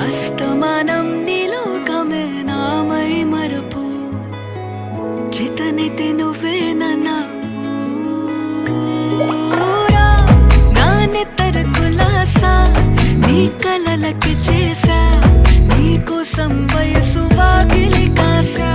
అస్తమానం నీలోకమే నామై మరపు చేతనైతే నువ్వే నన్నా నా నెత్తర కులాసా నీ కలలకి చేసా నీ కోసం వయసు వాకిలి కాసా